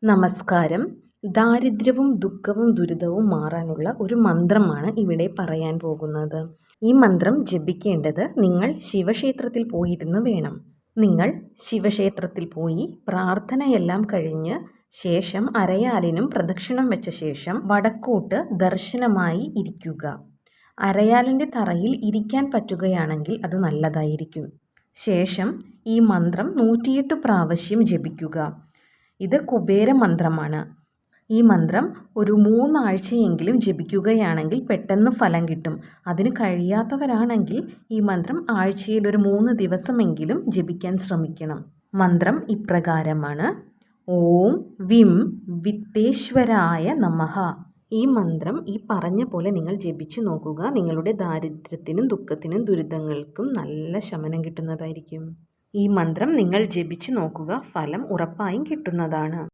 നമസ്കാരം. ദാരിദ്ര്യവും ദുഃഖവും ദുരിതവും മാറാനുള്ള ഒരു മന്ത്രമാണ് ഇവിടെ പറയാൻ പോകുന്നത്. ഈ മന്ത്രം ജപിക്കേണ്ടത് നിങ്ങൾ ശിവക്ഷേത്രത്തിൽ പോയിരുന്ന് വേണം. നിങ്ങൾ ശിവക്ഷേത്രത്തിൽ പോയി പ്രാർത്ഥനയെല്ലാം കഴിഞ്ഞ് ശേഷം അരയാലിനും പ്രദക്ഷിണം വെച്ച ശേഷം വടക്കോട്ട് ദർശനമായി ഇരിക്കുക. അരയാലിൻ്റെ തറയിൽ ഇരിക്കാൻ പറ്റുകയാണെങ്കിൽ അത് നല്ലതായിരിക്കും. ശേഷം ഈ മന്ത്രം 108 പ്രാവശ്യം ജപിക്കുക. ഇത് കുബേര മന്ത്രമാണ്. ഈ മന്ത്രം ഒരു 3 ആഴ്ചയെങ്കിലും ജപിക്കുകയാണെങ്കിൽ പെട്ടെന്ന് ഫലം കിട്ടും. അതിന് കഴിയാത്തവരാണെങ്കിൽ ഈ മന്ത്രം ആഴ്ചയിൽ ഒരു 3 ദിവസമെങ്കിലും ജപിക്കാൻ ശ്രമിക്കണം. മന്ത്രം ഇപ്രകാരമാണ്: ഓം വിം വിത്തേശ്വരായ നമഃ. ഈ മന്ത്രം ഈ പറഞ്ഞ പോലെ നിങ്ങൾ ജപിച്ചു നോക്കുക. നിങ്ങളുടെ ദാരിദ്ര്യത്തിനും ദുഃഖത്തിനും ദുരിതങ്ങൾക്കും നല്ല ശമനം കിട്ടുന്നതായിരിക്കും. ഈ മന്ത്രം നിങ്ങൾ ജപിച്ചു നോക്കുക. ഫലം ഉറപ്പായും കിട്ടുന്നതാണ്.